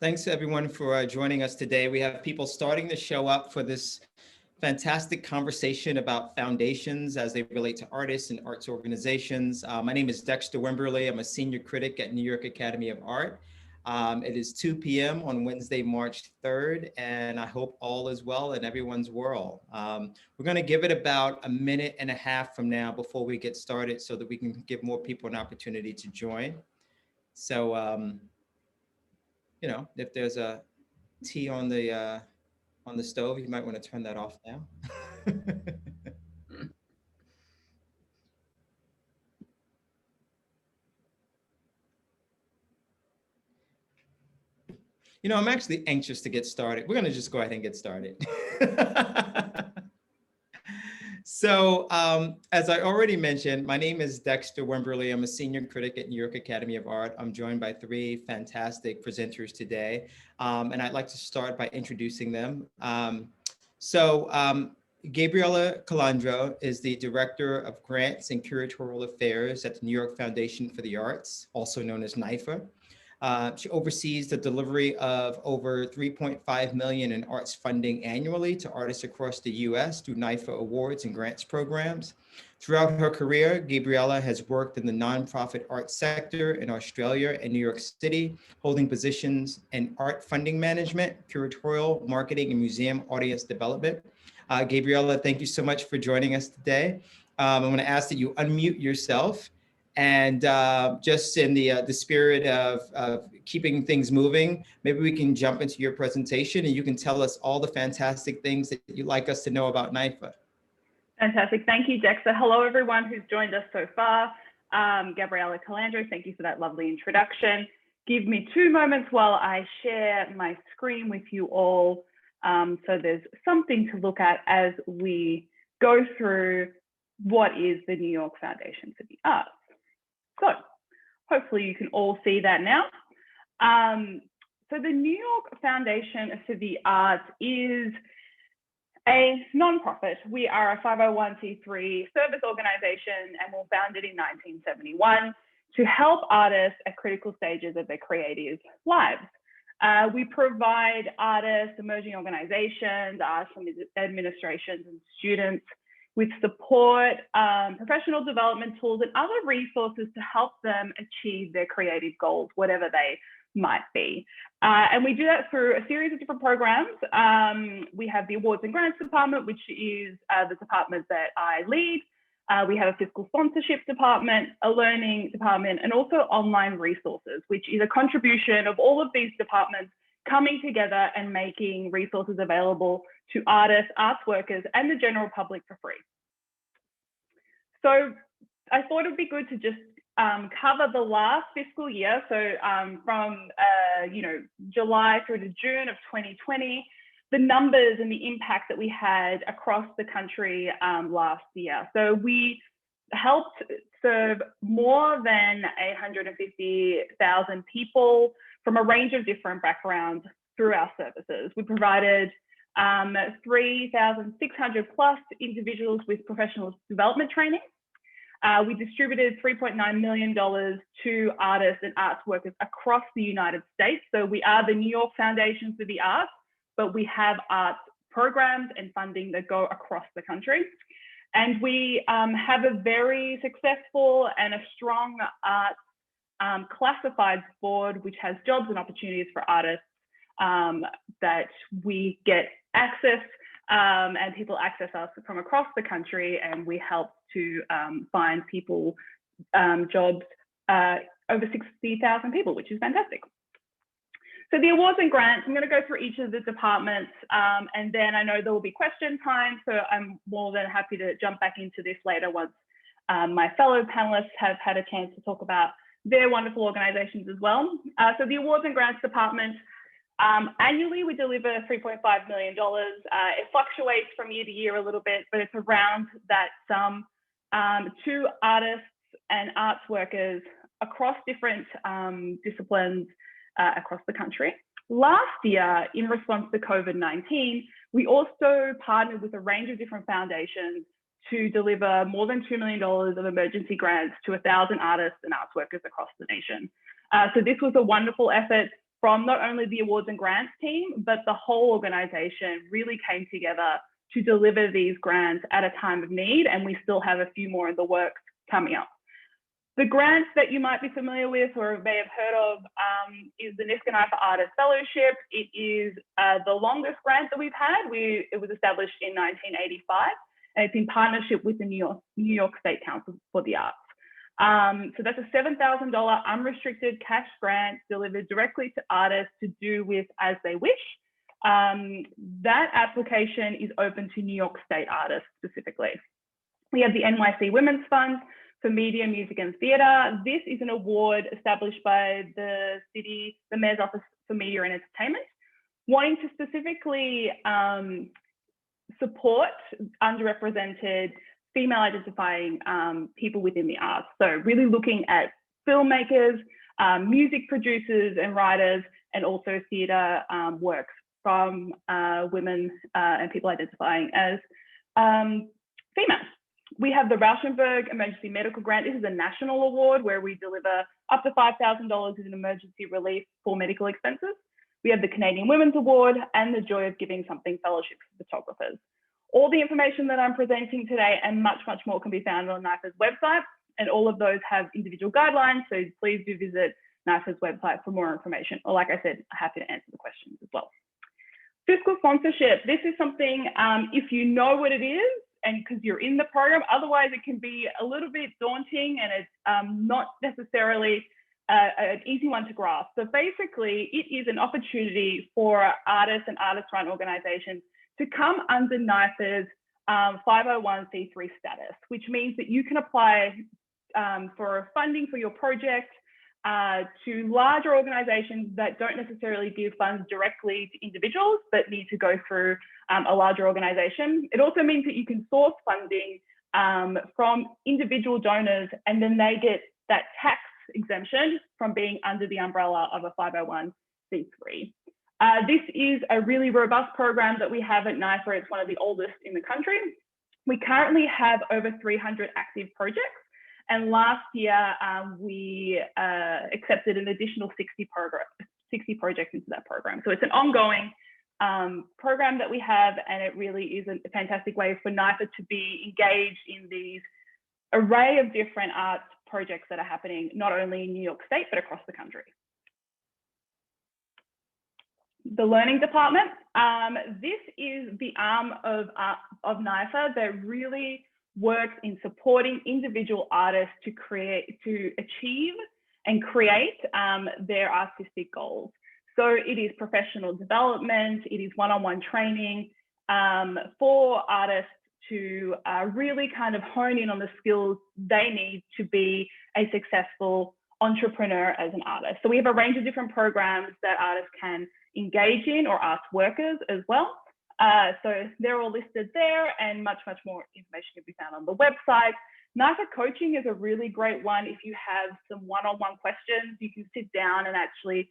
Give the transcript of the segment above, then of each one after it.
Thanks everyone for joining us today. We have people starting to show up for this fantastic conversation about foundations as they relate to artists and arts organizations. My name is Dexter Wimberly. I'm a senior critic at New York Academy of Art. It is 2 p.m. on Wednesday, March 3rd, and I hope all is well in everyone's world. We're going to give it about a minute and a half from now before we get started so that we can give more people an opportunity to join. So, if there's a tea on the stove, you might want to turn that off now. I'm actually anxious to get started. We're going to just go ahead and get started. So, as I already mentioned, my name is Dexter Wimberly. I'm a senior critic at New York Academy of Art. I'm joined by three fantastic presenters today, and I'd like to start by introducing them. Gabriella Calandro is the Director of Grants and Curatorial Affairs at the New York Foundation for the Arts, also known as NYFA. She oversees the delivery of over $3.5 million in arts funding annually to artists across the U.S. through NYFA awards and grants programs. Throughout her career, Gabriella has worked in the nonprofit arts sector in Australia and New York City, holding positions in art funding management, curatorial, marketing, and museum audience development. Gabriella, thank you so much for joining us today. I'm going to ask that you unmute yourself. And just in the spirit of keeping things moving, maybe we can jump into your presentation and you can tell us all the fantastic things that you'd like us to know about NYFA. Fantastic. Thank you, Dexter. Hello, everyone who's joined us so far. Gabriella Calandro, thank you for that lovely introduction. Give me 2 moments while I share my screen with you all. So there's something to look at as we go through what is the New York Foundation for the Arts. So hopefully you can all see that now. So the New York Foundation for the Arts is a nonprofit. We are a 501c3 service organization and were founded in 1971 to help artists at critical stages of their creative lives. We provide artists, emerging organizations, arts administrations and students with support, professional development tools, and other resources to help them achieve their creative goals, whatever they might be. And we do that through a series of different programs. We have the Awards and Grants Department, which is the department that I lead. We have a Fiscal Sponsorship Department, a Learning Department, and also Online Resources, which is a contribution of all of these departments coming together and making resources available to artists, arts workers, and the general public for free. So I thought it would be good to just cover the last fiscal year. So from July through to June of 2020, the numbers and the impact that we had across the country last year. So we helped serve more than 850,000 people from a range of different backgrounds through our services. We provided 3,600 plus individuals with professional development training. We distributed $3.9 million to artists and arts workers across the United States. So we are the New York Foundation for the Arts, but we have arts programs and funding that go across the country. And we have a very successful and a strong arts classifieds board, which has jobs and opportunities for artists that we get access and people access us from across the country, and we help to find people jobs, over 60,000 people, which is fantastic. So the awards and grants, I'm going to go through each of the departments, and then I know there will be question time, so I'm more than happy to jump back into this later once my fellow panelists have had a chance to talk about their wonderful organizations as well. So the awards and grants department, annually we deliver $3.5 million. It fluctuates from year to year a little bit, but it's around that sum to artists and arts workers across different disciplines across the country. Last year, in response to COVID-19, we also partnered with a range of different foundations to deliver more than $2 million of emergency grants to 1,000 artists and arts workers across the nation. So this was a wonderful effort. from not only the awards and grants team, but the whole organization really came together to deliver these grants at a time of need, and we still have a few more in the works coming up. The grants that you might be familiar with or may have heard of is the Niskanen Artist Fellowship. It is the longest grant that we've had. It was established in 1985, and it's in partnership with the New York State Council for the Arts. So that's a $7,000 unrestricted cash grant delivered directly to artists to do with as they wish. That application is open to New York State artists specifically. We have the NYFA Women's Fund for Media, Music and Theatre. This is an award established by the city, the Mayor's Office for Media and Entertainment, wanting to specifically support underrepresented female identifying people within the arts. So really looking at filmmakers, music producers and writers, and also theatre works from women and people identifying as female. We have the Rauschenberg Emergency Medical Grant. This is a national award where we deliver up to $5,000 in emergency relief for medical expenses. We have the Canadian Women's Award and the Joy of Giving Something Fellowship for photographers. All the information that I'm presenting today and much, much more can be found on NYFA's website, and all of those have individual guidelines, so please do visit NYFA's website for more information, or like I said, happy to answer the questions as well. Fiscal sponsorship. This is something, if you know what it is, and because you're in the program, otherwise it can be a little bit daunting and it's not necessarily an easy one to grasp. So basically, it is an opportunity for artists and artist-run organizations to come under NYFA's 501c3 status, which means that you can apply for funding for your project to larger organizations that don't necessarily give funds directly to individuals, but need to go through a larger organization. It also means that you can source funding from individual donors, and then they get that tax exemption from being under the umbrella of a 501c3. This is a really robust program that we have at NYFA. It's one of the oldest in the country. We currently have over 300 active projects. And last year, we accepted an additional 60 projects into that program. So it's an ongoing program that we have, and it really is a fantastic way for NYFA to be engaged in these array of different arts projects that are happening, not only in New York State, but across the country. The Learning Department. This is the arm of NYFA that really works in supporting individual artists to achieve and create their artistic goals. So it is professional development, it is one-on-one training for artists to really kind of hone in on the skills they need to be a successful entrepreneur as an artist. So we have a range of different programs that artists can engage in, or arts workers as well. So they're all listed there, and much, much more information can be found on the website. NYFA coaching is a really great one. If you have some one-on-one questions, you can sit down and actually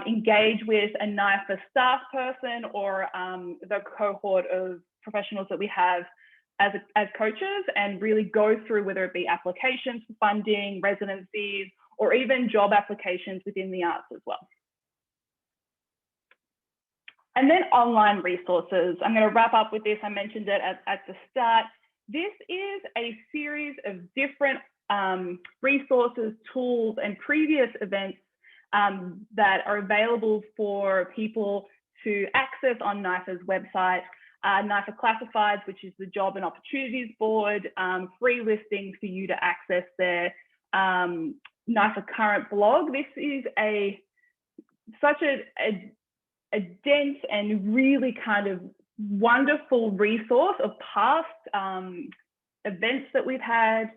engage with a NYFA staff person or the cohort of professionals that we have as coaches, and really go through whether it be applications for funding, residencies, or even job applications within the arts as well. And then online resources. I'm going to wrap up with this. I mentioned it at the start. This is a series of different resources, tools, and previous events that are available for people to access on NYFA's website. NYFA Classifieds, which is the Job and Opportunities Board, free listings for you to access their NYFA Current blog. This is such a dense and really kind of wonderful resource of past events that we've had,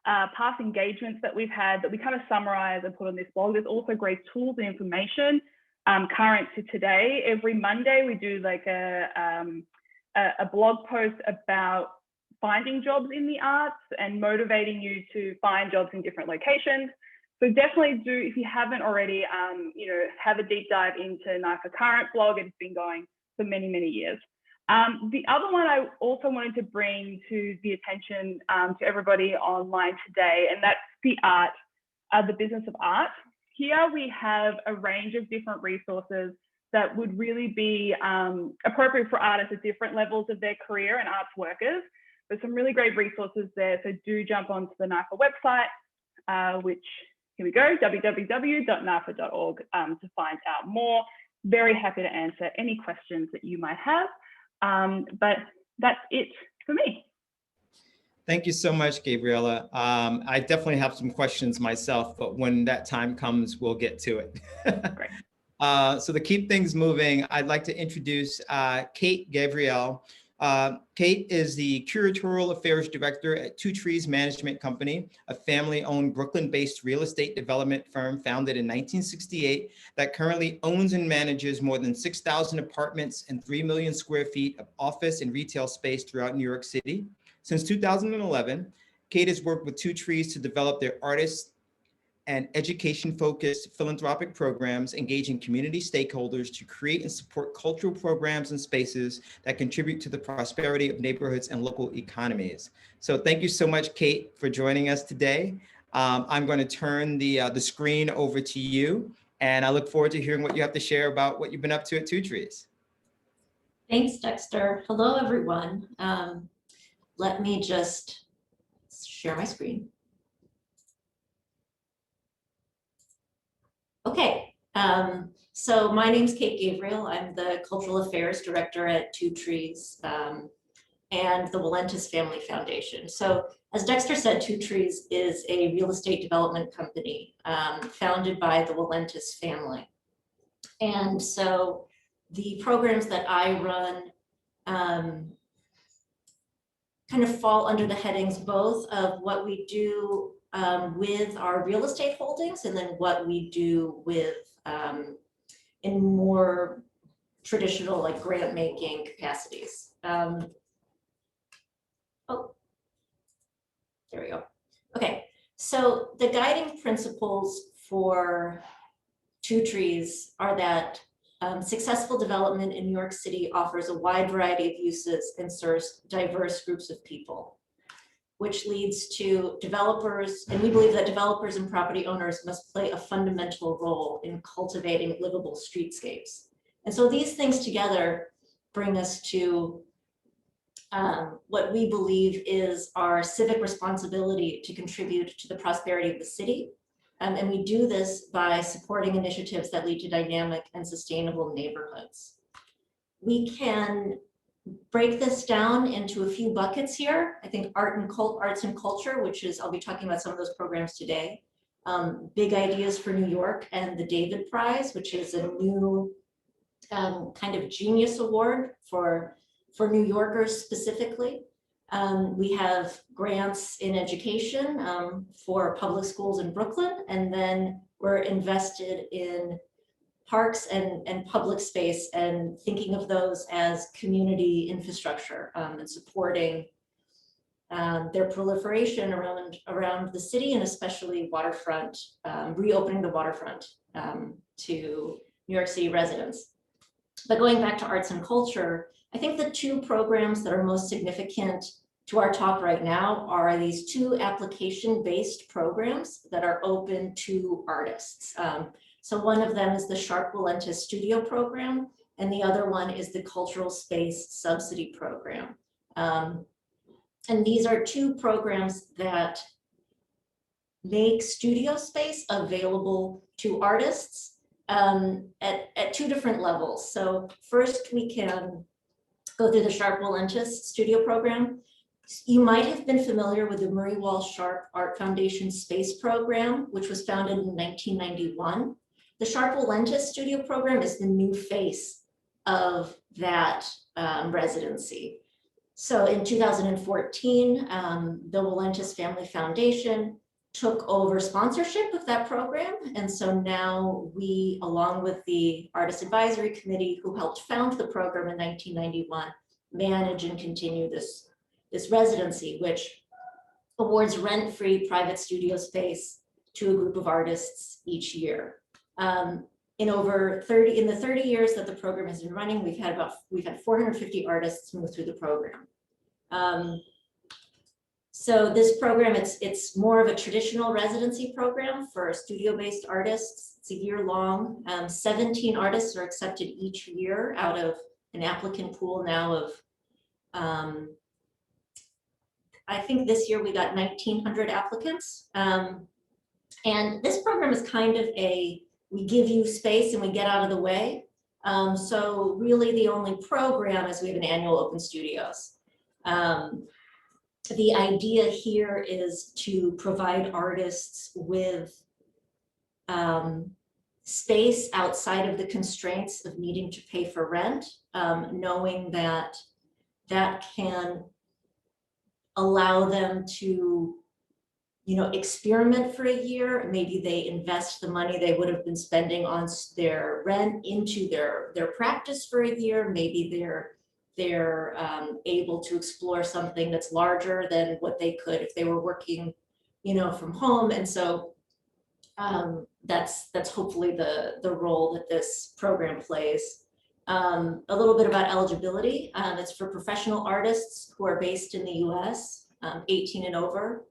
past engagements that we've had, that we kind of summarize and put on this blog. There's also great tools and information current to today. Every Monday we do like a blog post about finding jobs in the arts and motivating you to find jobs in different locations. So definitely do, if you haven't already, have a deep dive into NYFA Current blog. It's been going for many, many years. The other one I also wanted to bring to the attention to everybody online today, and that's the business of art. here we have a range of different resources that would really be appropriate for artists at different levels of their career and arts workers. There's some really great resources there, so do jump onto the NYFA website, which, here we go, www.nyfa.org to find out more. Very happy to answer any questions that you might have, but that's it for me. Thank you so much, Gabriella. I definitely have some questions myself, but when that time comes, we'll get to it. Great. So to keep things moving, I'd like to introduce Kate Gabriel. Kate is the Curatorial Affairs Director at Two Trees Management Company, a family-owned Brooklyn-based real estate development firm founded in 1968 that currently owns and manages more than 6,000 apartments and 3 million square feet of office and retail space throughout New York City. Since 2011, Kate has worked with Two Trees to develop their artists and education-focused philanthropic programs, engaging community stakeholders to create and support cultural programs and spaces that contribute to the prosperity of neighborhoods and local economies. So thank you so much, Kate, for joining us today. I'm going to turn the screen over to you, and I look forward to hearing what you have to share about what you've been up to at Two Trees. Thanks, Dexter. Hello, everyone. Let me just share my screen. Okay, so my name's Kate Gabriel. I'm the Cultural Affairs Director at Two Trees and the Volenta Family Foundation. So as Dexter said, Two Trees is a real estate development company founded by the Volentas family. And so the programs that I run kind of fall under the headings both of what we do with our real estate holdings and then what we do with in more traditional like grant making capacities. Oh, there we go. Okay, so the guiding principles for Two Trees are that successful development in New York City offers a wide variety of uses and serves diverse groups of people, which leads to developers, and we believe that developers and property owners must play a fundamental role in cultivating livable streetscapes. And so these things together bring us to what we believe is our civic responsibility to contribute to the prosperity of the city. And we do this by supporting initiatives that lead to dynamic and sustainable neighborhoods. We can break this down into a few buckets here. I think arts and culture, which is, I'll be talking about some of those programs today. Big Ideas for New York and the David Prize, which is a new kind of genius award for New Yorkers specifically. We have grants in education for public schools in Brooklyn, and then we're invested in parks and public space and thinking of those as community infrastructure and supporting their proliferation around the city and especially waterfront, reopening the waterfront to New York City residents. But going back to arts and culture, I think the two programs that are most significant to our talk right now are these two application-based programs that are open to artists. So one of them is the Sharp Volenta Studio Program, and the other one is the Cultural Space Subsidy Program. And these are two programs that make studio space available to artists at two different levels. So first we can go through the Sharp Volenta Studio Program. You might have been familiar with the Murray Walsh Sharp Art Foundation Space Program, which was founded in 1991. The Sharp Volenta Studio Program is the new face of that residency. So in 2014, the Volentas Family Foundation took over sponsorship of that program. And so now we, along with the Artist Advisory Committee, who helped found the program in 1991, manage and continue this residency, which awards rent-free private studio space to a group of artists each year. In the 30 years that the program has been running, we've had 450 artists move through the program. So this program, it's more of a traditional residency program for studio-based artists. It's a year long. 17 artists are accepted each year out of an applicant pool now of, I think this year we got 1,900 applicants. And this program is kind of we give you space and we get out of the way. So really the only program is we have an annual open studios. The idea here is to provide artists with space outside of the constraints of needing to pay for rent, knowing that that can allow them to, experiment for a year. Maybe they invest the money they would have been spending on their rent into their practice for a year. Maybe they're able to explore something that's larger than what they could if they were working, from home. And so that's hopefully the role that this program plays. A little bit about eligibility. It's for professional artists who are based in the US, 18 and over,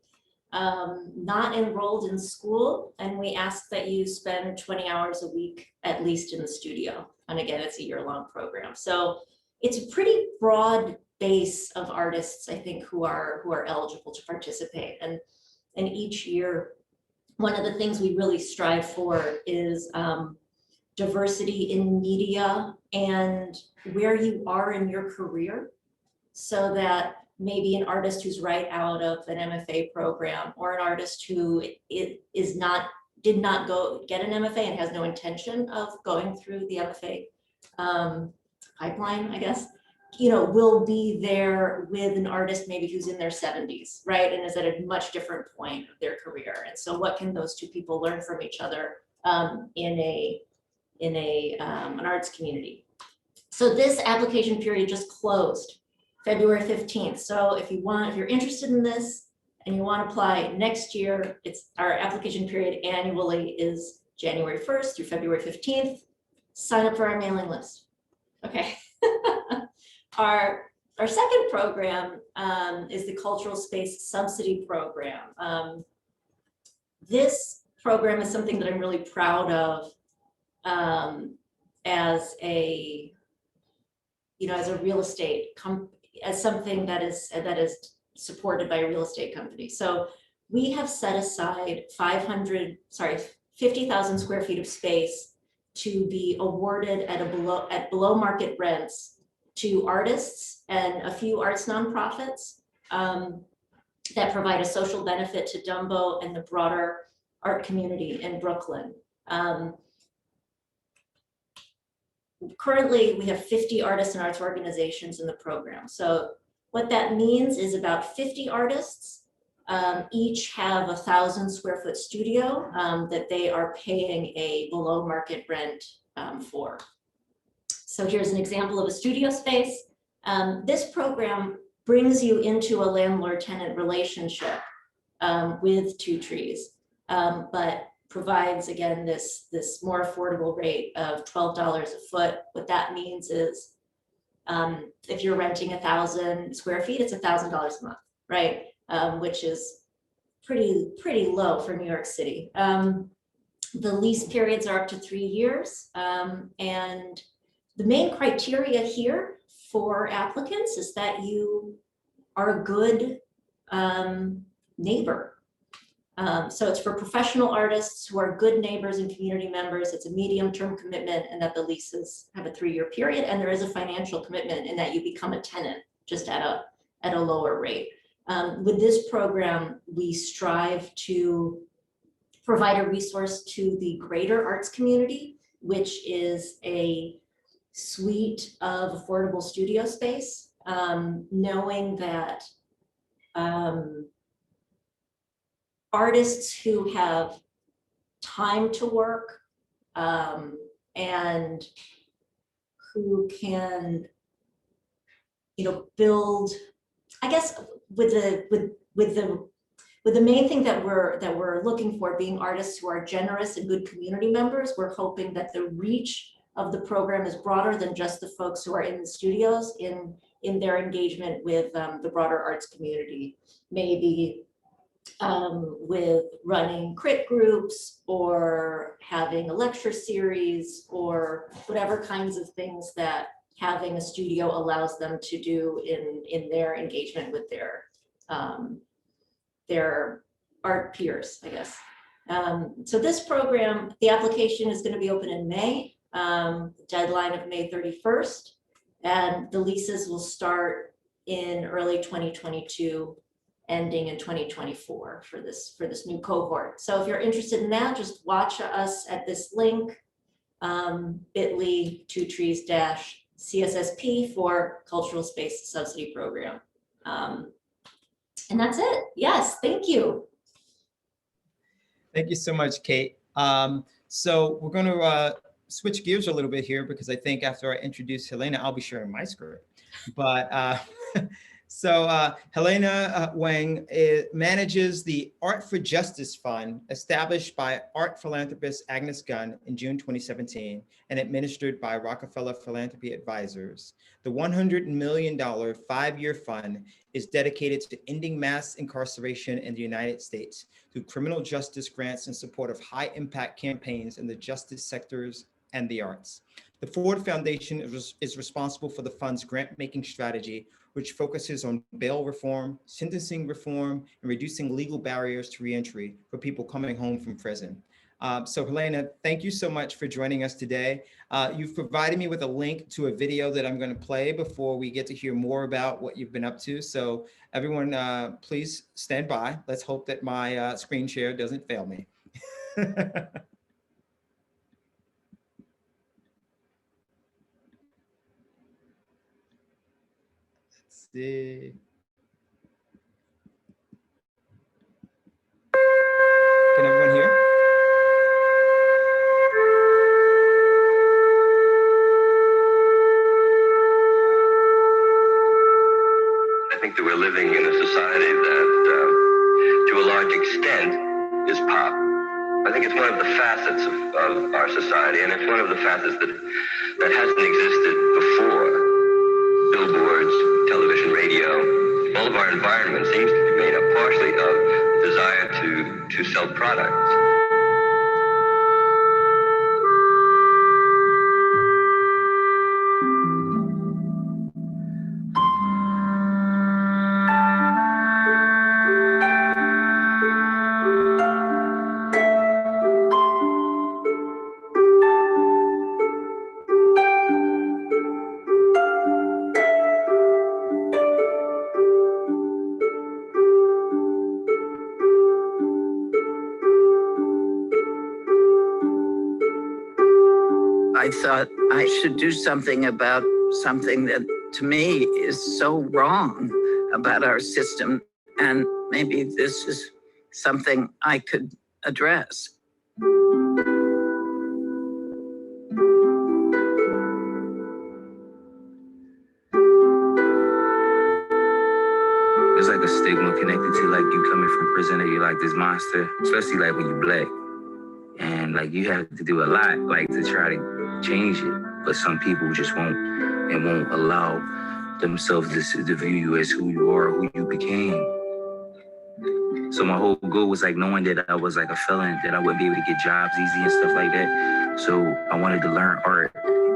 not enrolled in school. And we ask that you spend 20 hours a week, at least in the studio. And again, it's a year-long program. So it's a pretty broad base of artists, I think, who are eligible to participate. And each year, one of the things we really strive for is diversity in media and where you are in your career, so that maybe an artist who's right out of an MFA program, or an artist who did not go get an MFA and has no intention of going through the MFA pipeline, I guess, will be there with an artist maybe who's in their 70s, right? And is at a much different point of their career. And so what can those two people learn from each other in an arts community? So this application period just closed February 15th. So if you're interested in this and you want to apply next year, our application period annually is January 1st through February 15th. Sign up for our mailing list. Okay. Our second program is the Cultural Space Subsidy Program. This program is something that I'm really proud of as a real estate as something that is supported by a real estate company. So we have set aside 50,000 square feet of space to be awarded at below market rents to artists and a few arts nonprofits that provide a social benefit to Dumbo and the broader art community in Brooklyn. Currently, we have 50 artists and arts organizations in the program. So what that means is about 50 artists each have 1,000 square foot studio that they are paying a below market rent for. So here's an example of a studio space. This program brings you into a landlord-tenant relationship with Two Trees, but provides, again, this more affordable rate of $12 a foot. What that means is if you're renting 1,000 square feet, it's $1,000 a month, right? Which is pretty low for New York City. The lease periods are up to 3 years. And the main criteria here for applicants is that you are a good neighbor. So it's for professional artists who are good neighbors and community members. It's a medium-term commitment, and that the leases have a 3-year period, and there is a financial commitment in that you become a tenant just at a lower rate. With this program, we strive to provide a resource to the greater arts community, which is a suite of affordable studio space, knowing that artists who have time to work and who can, build, I guess, with the main thing that we're looking for being artists who are generous and good community members. We're hoping that the reach of the program is broader than just the folks who are in the studios in their engagement with the broader arts community, maybe with running crit groups or having a lecture series or whatever kinds of things that having a studio allows them to do in their engagement with their art peers, I guess. So this program, the application is going to be open in May, deadline of May 31st, and the leases will start in early 2022, ending in 2024 for this new cohort. So if you're interested in that, just watch us at this link, bit.ly/2trees-CSSP for Cultural Space Subsidy Program. And that's it. Yes, thank you. Thank you so much, Kate. So we're going to switch gears a little bit here because I think after I introduce Helena, I'll be sharing my screen. But so Helena Huang manages the Art for Justice Fund established by art philanthropist Agnes Gunn in June 2017 and administered by Rockefeller Philanthropy Advisors. The $100 million 5-year fund is dedicated to ending mass incarceration in the United States through criminal justice grants in support of high impact campaigns in the justice sectors and the arts. The Ford Foundation is responsible for the fund's grant-making strategy, which focuses on bail reform, sentencing reform, and reducing legal barriers to reentry for people coming home from prison. So Helena, thank you so much for joining us today. You've provided me with a link to a video that I'm going to play before we get to hear more about what you've been up to. So everyone, please stand by. Let's hope that my screen share doesn't fail me. Let's see. Can everyone hear? I think that we're living in a society that, to a large extent, is pop. I think it's one of the facets of our society, and it's one of the facets that hasn't existed before. Billboards, television, radio, all of our environment seems to be made up partially of desire to sell products. I thought I should do something about something that to me is so wrong about our system, and maybe this is something I could address. There's like a stigma connected to like you coming from prison and you're like this monster, especially like when you're black. And like you have to do a lot like to try to change it. But some people just won't allow themselves to view you as who you are, who you became. So my whole goal was like knowing that I was like a felon, that I wouldn't be able to get jobs easy and stuff like that. So I wanted to learn art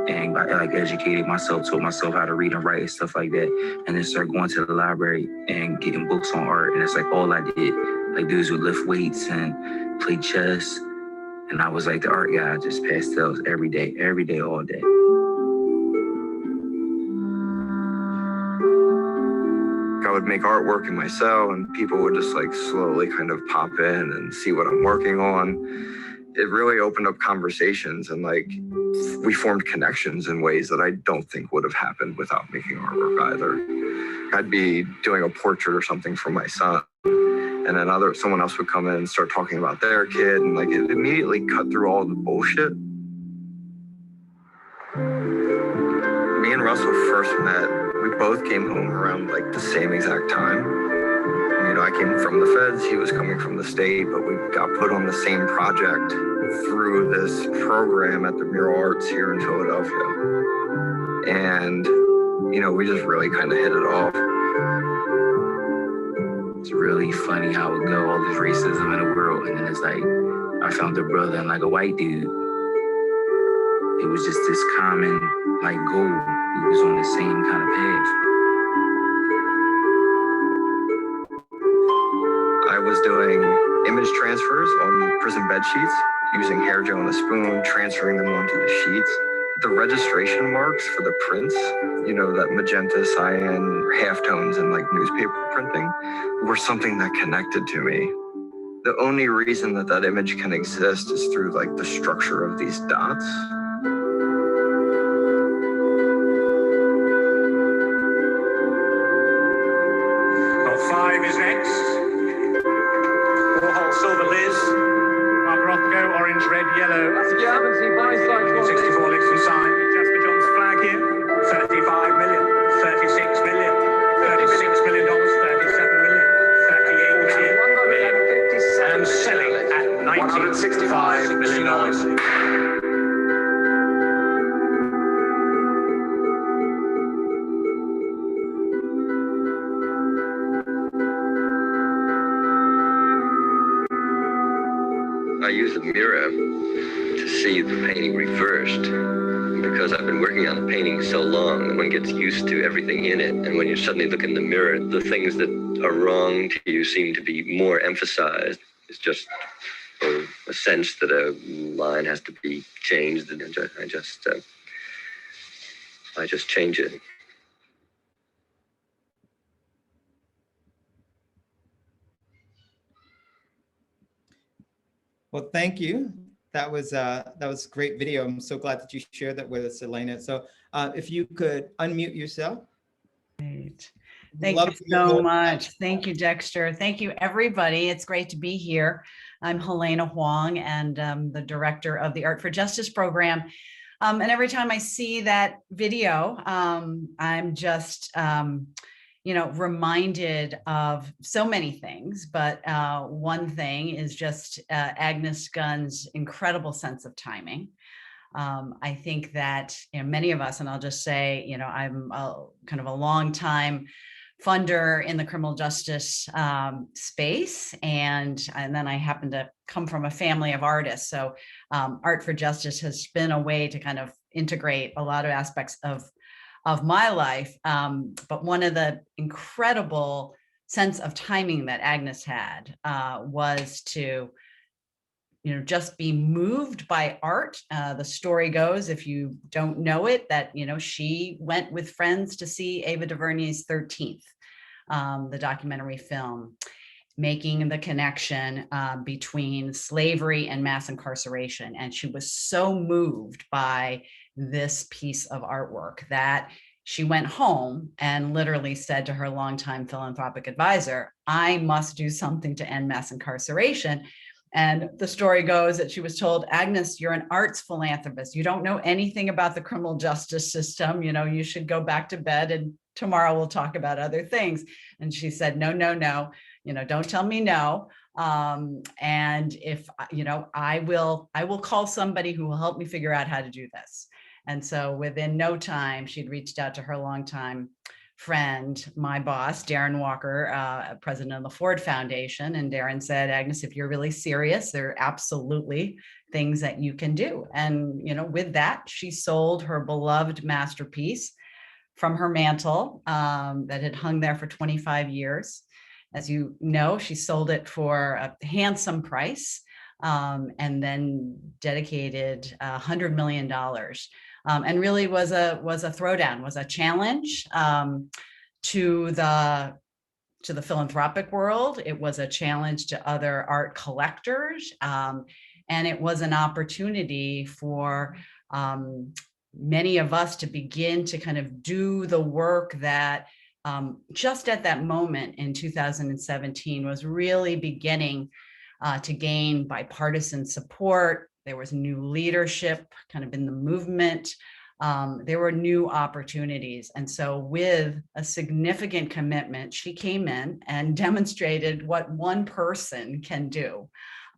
and I like educated myself, taught myself how to read and write and stuff like that. And then started going to the library and getting books on art. And it's like all I did. Like dudes would lift weights and play chess. And I was like the art guy, just pastels every day, all day. I would make artwork in my cell and people would just like slowly kind of pop in and see what I'm working on. It really opened up conversations and like we formed connections in ways that I don't think would have happened without making artwork either. I'd be doing a portrait or something for my son, and then someone else would come in and start talking about their kid, and like it immediately cut through all the bullshit. Me and Russell first met, we both came home around like the same exact time. You know, I came from the feds, he was coming from the state, but we got put on the same project. through this program at the Mural Arts here in Philadelphia. And, you know, we just really kind of hit it off. It's really funny how it go, all this racism in the world. And then it's like, I found a brother and like a white dude. It was just this common, like, goal. We was on the same kind of path. I was doing image transfers on prison bed sheets, using hair gel and a spoon, transferring them onto the sheets. The registration marks for the prints, you know, that magenta, cyan, halftones and like newspaper printing, were something that connected to me. The only reason that that image can exist is through like the structure of these dots. Well, 5 is next. Warhol, silver Liz. Mark Rothko, orange, red, yellow. 64 Liechtenstein. Jasper John's flag here. 35 million. 36 million. $36 million. 37 million. 38 million. And selling at $165 million. I use a mirror to see the painting reversed because I've been working on the painting so long that one gets used to everything in it. And when you suddenly look in the mirror, the things that are wrong to you seem to be more emphasized. It's just a sense that a line has to be changed, and I just change it. Well, thank you. That was a great video. I'm so glad that you shared that with us, Helena. So if you could unmute yourself. Great. Thank you so much. Thank you, Dexter. Thank you, everybody. It's great to be here. I'm Helena Huang, and the director of the Art for Justice program. And every time I see that video, I'm just, reminded of so many things. But one thing is just Agnes Gunn's incredible sense of timing. I think that many of us, and I'll just say, I'm kind of a long time funder in the criminal justice space, and then I happen to come from a family of artists. So Art for Justice has been a way to kind of integrate a lot of aspects of my life. But one of the incredible sense of timing that Agnes had was to just be moved by art. The story goes, if you don't know it, that, she went with friends to see Ava DuVernay's 13th, the documentary film, making the connection between slavery and mass incarceration. And she was so moved by this piece of artwork that she went home and literally said to her longtime philanthropic advisor, I must do something to end mass incarceration. And the story goes that she was told, Agnes, you're an arts philanthropist. You don't know anything about the criminal justice system. You should go back to bed, and tomorrow we'll talk about other things. And she said, no, don't tell me no. And if, I will call somebody who will help me figure out how to do this. And so within no time, she'd reached out to her longtime friend, my boss, Darren Walker, president of the Ford Foundation. And Darren said, Agnes, if you're really serious, there are absolutely things that you can do. And, with that, she sold her beloved masterpiece from her mantle that had hung there for 25 years. As you know, she sold it for a handsome price and then dedicated $100 million. And really was a throwdown, was a challenge to the philanthropic world. It was a challenge to other art collectors, and it was an opportunity for many of us to begin to kind of do the work that just at that moment in 2017 was really beginning to gain bipartisan support. There was new leadership kind of in the movement. There were new opportunities. And so with a significant commitment, she came in and demonstrated what one person can do.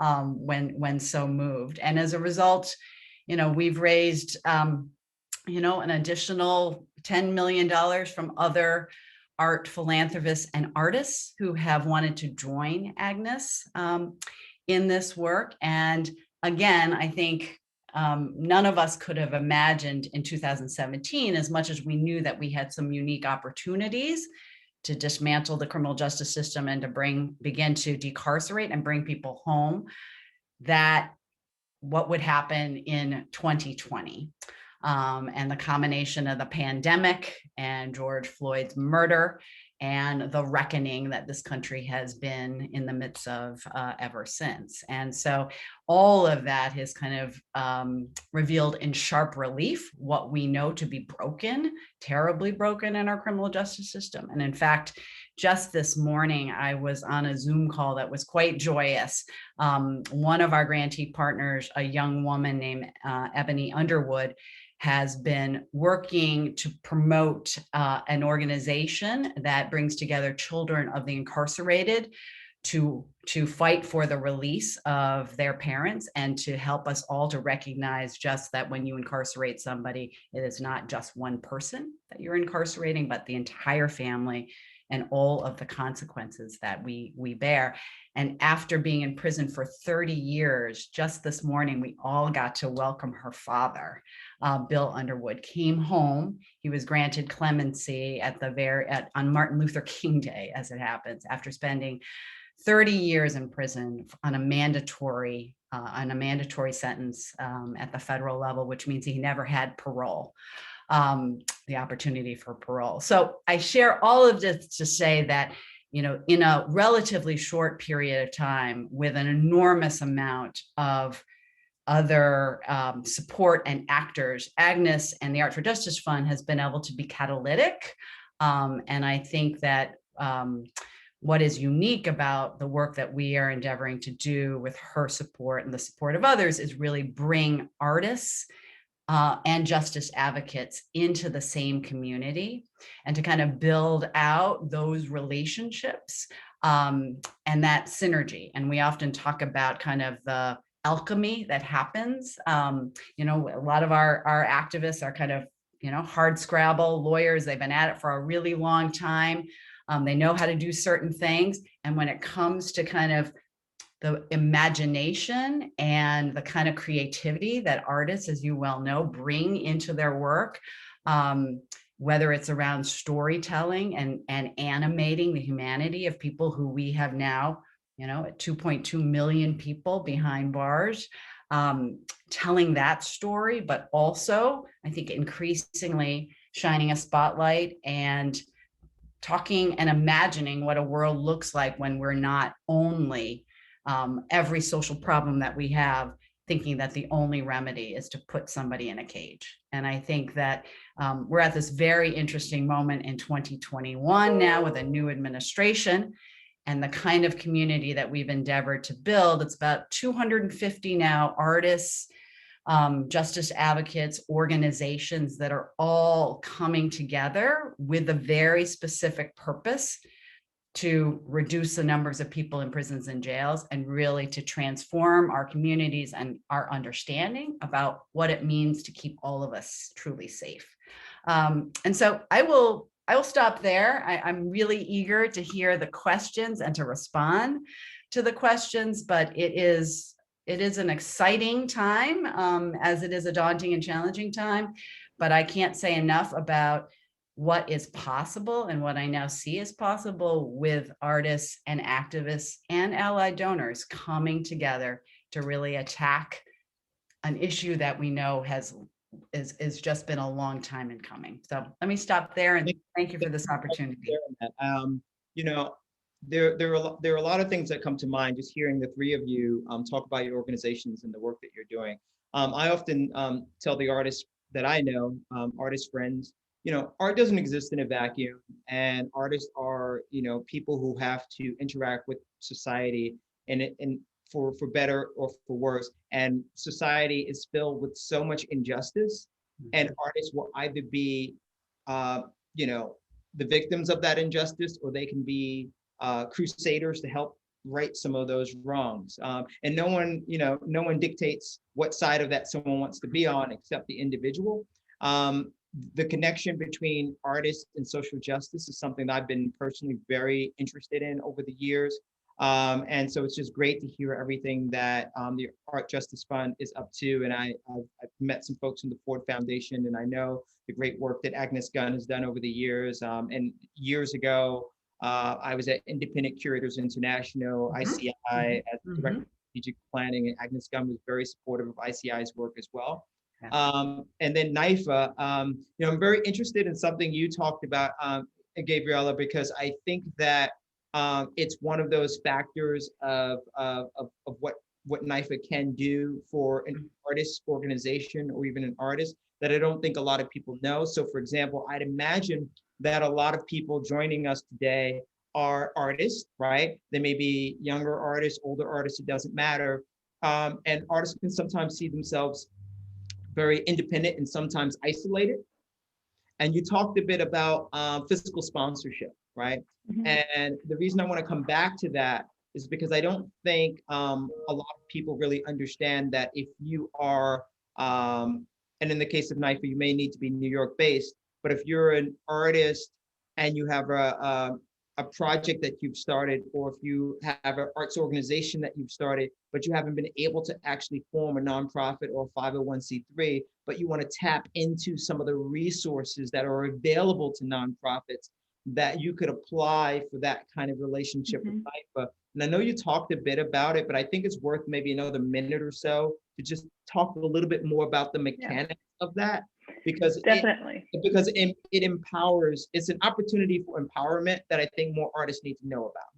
when so moved. And as a result, we've raised, an additional $10 million from other art philanthropists and artists who have wanted to join Agnes in this work. And again, I think none of us could have imagined in 2017, as much as we knew that we had some unique opportunities to dismantle the criminal justice system and to begin to decarcerate and bring people home, that what would happen in 2020. And the combination of the pandemic and George Floyd's murder and the reckoning that this country has been in the midst of ever since. And so all of that has kind of revealed in sharp relief what we know to be broken, terribly broken in our criminal justice system. And in fact, just this morning, I was on a Zoom call that was quite joyous. One of our grantee partners, a young woman named Ebony Underwood, has been working to promote an organization that brings together children of the incarcerated to fight for the release of their parents and to help us all to recognize just that when you incarcerate somebody, it is not just one person that you're incarcerating, but the entire family and all of the consequences that we bear. And after being in prison for 30 years, just this morning, we all got to welcome her father. Bill Underwood came home. He was granted clemency on Martin Luther King Day, as it happens, after spending 30 years in prison on a mandatory sentence at the federal level, which means he never had parole. The opportunity for parole. So I share all of this to say that, in a relatively short period of time, with an enormous amount of other support and actors, Agnes and the Art for Justice Fund has been able to be catalytic. And I think that what is unique about the work that we are endeavoring to do with her support and the support of others is really bring artists and justice advocates into the same community and to kind of build out those relationships and that synergy. And we often talk about kind of the alchemy that happens. A lot of our activists are kind of, hard scrabble lawyers. They've been at it for a really long time. They know how to do certain things. And when it comes to kind of the imagination and the kind of creativity that artists, as you well know, bring into their work, whether it's around storytelling and animating the humanity of people who we have now, at 2.2 million people behind bars, telling that story, but also, I think, increasingly shining a spotlight and talking and imagining what a world looks like when we're not only every social problem that we have, thinking that the only remedy is to put somebody in a cage. And I think that we're at this very interesting moment in 2021 now with a new administration and the kind of community that we've endeavored to build. It's about 250 now artists, justice advocates, organizations that are all coming together with a very specific purpose to reduce the numbers of people in prisons and jails and really to transform our communities and our understanding about what it means to keep all of us truly safe. And so I will stop there. I'm really eager to hear the questions and to respond to the questions, but it is an exciting time, as it is a daunting and challenging time, but I can't say enough about what is possible and what I now see is possible with artists and activists and allied donors coming together to really attack an issue that we know is just been a long time in coming. So let me stop there and thank you for this opportunity. There are a lot of things that come to mind just hearing the three of you talk about your organizations and the work that you're doing. I often tell the artists that I know, artist friends, art doesn't exist in a vacuum, and artists are, people who have to interact with society and for better or for worse. And society is filled with so much injustice, and artists will either be, the victims of that injustice, or they can be crusaders to help right some of those wrongs. And no one dictates what side of that someone wants to be on except the individual. The connection between artists and social justice is something that I've been personally very interested in over the years. And so it's just great to hear everything that the Art Justice Fund is up to. And I've met some folks from the Ford Foundation, and I know the great work that Agnes Gunn has done over the years. And years ago, I was at Independent Curators International, ICI, as the Director of Strategic Planning, and Agnes Gunn was very supportive of ICI's work as well. And then NYFA, I'm very interested in something you talked about, Gabriella, because I think that it's one of those factors of what NYFA can do for an artist organization or even an artist that I don't think a lot of people know. So for example, I'd imagine that a lot of people joining us today are artists, right? They may be younger artists, older artists, it doesn't matter. And artists can sometimes see themselves very independent and sometimes isolated. And you talked a bit about fiscal sponsorship, right? And the reason I want to come back to that is because I don't think a lot of people really understand that if you are, and in the case of NYFA, you may need to be New York based, but if you're an artist and you have a project that you've started, or if you have an arts organization that you've started, but you haven't been able to actually form a nonprofit or 501c3, but you want to tap into some of the resources that are available to nonprofits, that you could apply for that kind of relationship with NYFA. And I know you talked a bit about it, but I think it's worth maybe another minute or so to just talk a little bit more about the mechanics of that, because it empowers, it's an opportunity for empowerment that I think more artists need to know about.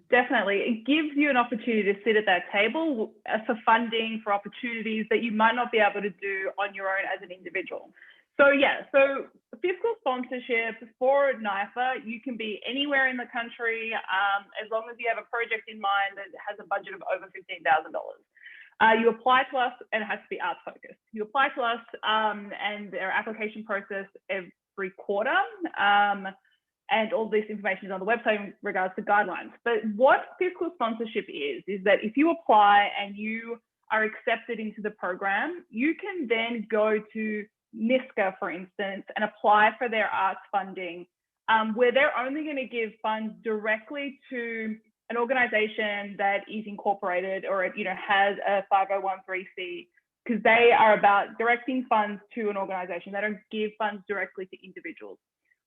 Definitely. It gives you an opportunity to sit at that table for funding, for opportunities that you might not be able to do on your own as an individual. So fiscal sponsorship for NYFA, you can be anywhere in the country as long as you have a project in mind that has a budget of over $15,000. You apply to us, and it has to be arts focused. You apply to us, and their application process every quarter. And all this information is on the website in regards to guidelines. But what fiscal sponsorship is that if you apply and you are accepted into the program, you can then go to NISCA, for instance, and apply for their arts funding, where they're only going to give funds directly to an organization that is incorporated or has a 501(c)(3), because they are about directing funds to an organization. They don't give funds directly to individuals.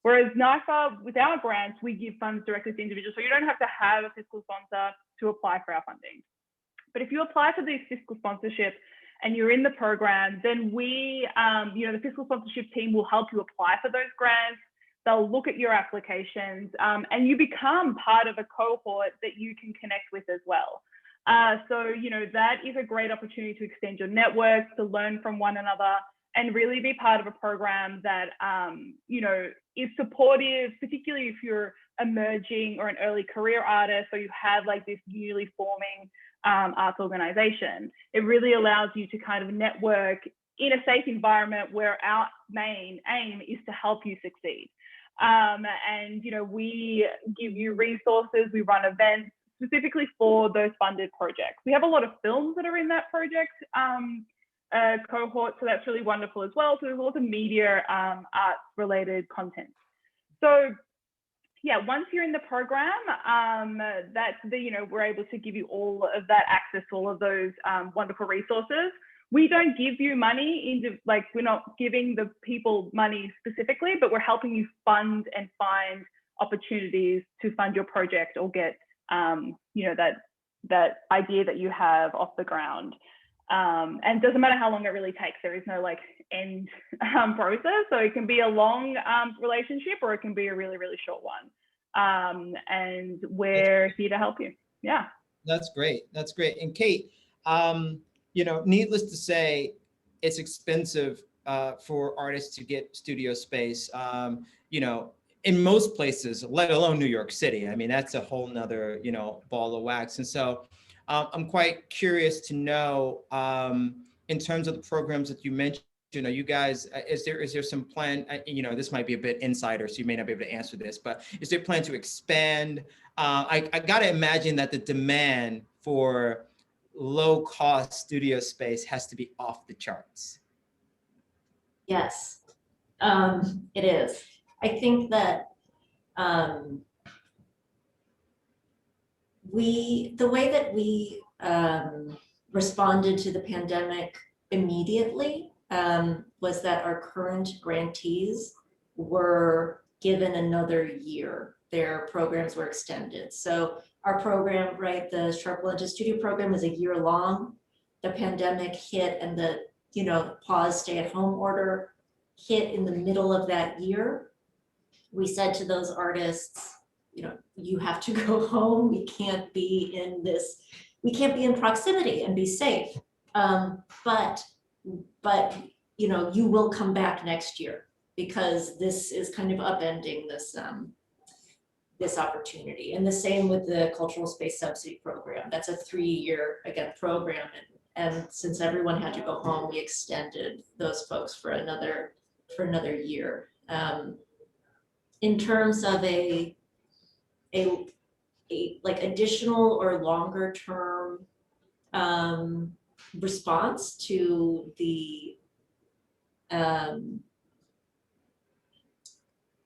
Whereas NYFA, with our grants, we give funds directly to individuals, so you don't have to have a fiscal sponsor to apply for our funding. But if you apply for this fiscal sponsorship and you're in the program, then we, the fiscal sponsorship team will help you apply for those grants. They'll look at your applications, and you become part of a cohort that you can connect with as well. So that is a great opportunity to extend your network, to learn from one another, and really be part of a program that, is supportive, particularly if you're emerging or an early career artist, or you have like this newly forming arts organization. It really allows you to kind of network in a safe environment where our main aim is to help you succeed. And we give you resources, we run events specifically for those funded projects. We have a lot of films that are in that project cohort, so that's really wonderful as well. So there's lots of media arts related content. So once you're in the program, we're able to give you all of that access to all of those wonderful resources. We don't give you money we're not giving the people money specifically, but we're helping you fund and find opportunities to fund your project or get that idea that you have off the ground. And it doesn't matter how long it really takes. There is no end process. So it can be a long relationship, or it can be a really, really short one. And we're here to help you. Yeah. That's great. That's great. And Kate, needless to say, it's expensive for artists to get studio space, in most places, let alone New York City. I mean, that's a whole nother, ball of wax. And so I'm quite curious to know, in terms of the programs that you mentioned, you know, you guys, is there some plan, you know, this might be a bit insider, so you may not be able to answer this, but is there a plan to expand? I got to imagine that the demand for low cost studio space has to be off the charts. Yes, it is. I think that the way that we responded to the pandemic immediately was that our current grantees were given another year. Their programs were extended. So our program, right, the Sharp Volenta Studio program is a year long. The pandemic hit and the, you know, pause stay-at-home order hit in the middle of that year. We said to those artists, you know, you have to go home. We can't be in this, we can't be in proximity and be safe. But you know, you will come back next year because this is kind of upending this this opportunity. And the same with the Cultural Space Subsidy program. That's a 3-year, again, program. And since everyone had to go home, we extended those folks for another year. In terms of a like additional or longer term response to the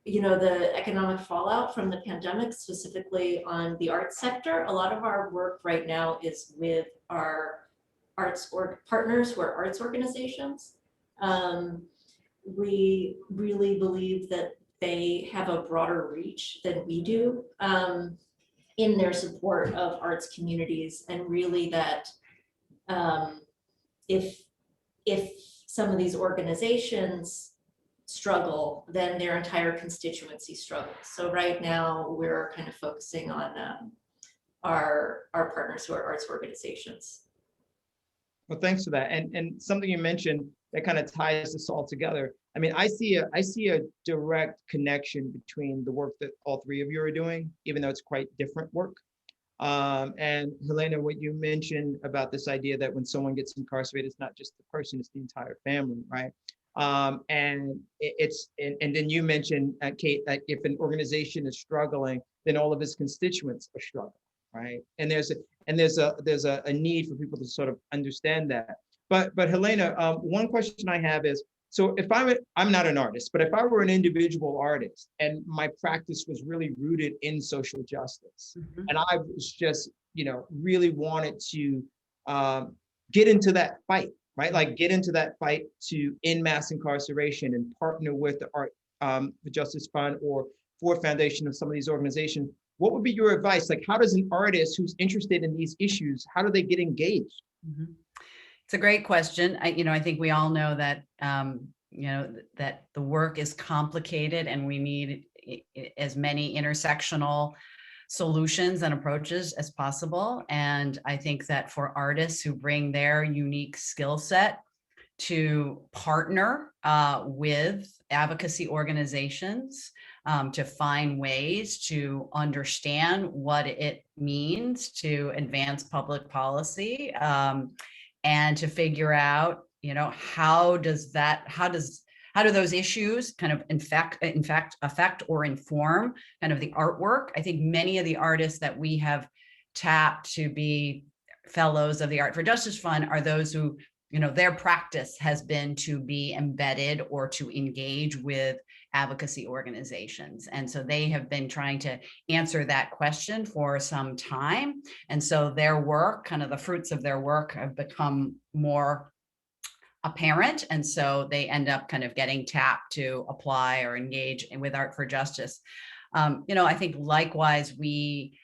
you know, the economic fallout from the pandemic, specifically on the arts sector. A lot of our work right now is with our arts or partners who are arts organizations. We really believe that they have a broader reach than we do in their support of arts communities, and really that if some of these organizations struggle, then their entire constituency struggles. So right now we're kind of focusing on our partners who are arts organizations. Well, thanks for that. And something you mentioned that kind of ties this all together. I mean, I see a direct connection between the work that all three of you are doing, even though it's quite different work. And Helena, what you mentioned about this idea that when someone gets incarcerated, it's not just the person, it's the entire family, right? And then you mentioned, Kate, that if an organization is struggling, then all of its constituents are struggling, right? And there's a need for people to sort of understand that. But Helena, one question I have is, so if I'm not an artist, but if I were an individual artist and my practice was really rooted in social justice, and I was just, you know, really wanted to get into that fight, right? Like get into that fight to end mass incarceration and partner with the Art the Justice Fund or Ford Foundation of some of these organizations. What would be your advice? Like, how does an artist who's interested in these issues, how do they get engaged? It's a great question. I think we all know that, that the work is complicated and we need as many intersectional solutions and approaches as possible. And I think that for artists who bring their unique skill set to partner with advocacy organizations to find ways to understand what it means to advance public policy, and to figure out, how do those issues kind of affect or inform kind of the artwork? I think many of the artists that we have tapped to be fellows of the Art for Justice Fund are those who, their practice has been to be embedded or to engage with advocacy organizations. And so they have been trying to answer that question for some time. And so their work, kind of the fruits of their work, have become more apparent. And so they end up kind of getting tapped to apply or engage with Art for Justice. I think likewise, we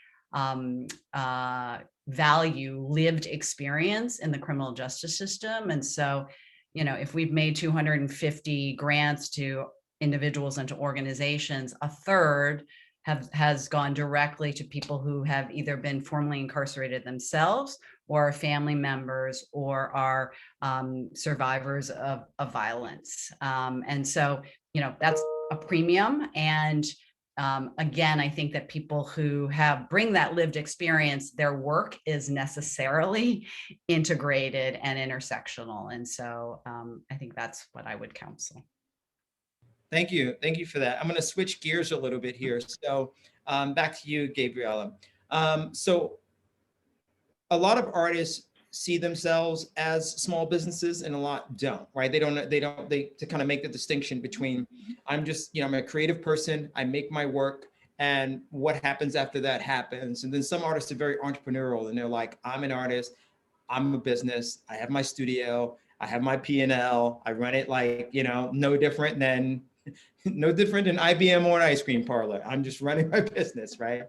value lived experience in the criminal justice system. And so, if we've made 250 grants to individuals and to organizations, a third has gone directly to people who have either been formerly incarcerated themselves or family members or are survivors of violence. And so, that's a premium. And again, I think that people who bring that lived experience, their work is necessarily integrated and intersectional. And so I think that's what I would counsel. Thank you. Thank you for that. I'm going to switch gears a little bit here. So back to you, Gabriella. So a lot of artists see themselves as small businesses and a lot don't, right? They to kind of make the distinction between, I'm just, I'm a creative person, I make my work, and what happens after that happens. And then some artists are very entrepreneurial and they're like, I'm an artist, I'm a business, I have my studio, I have my P&L, I run it like, no different than IBM or an ice cream parlor. I'm just running my business, right?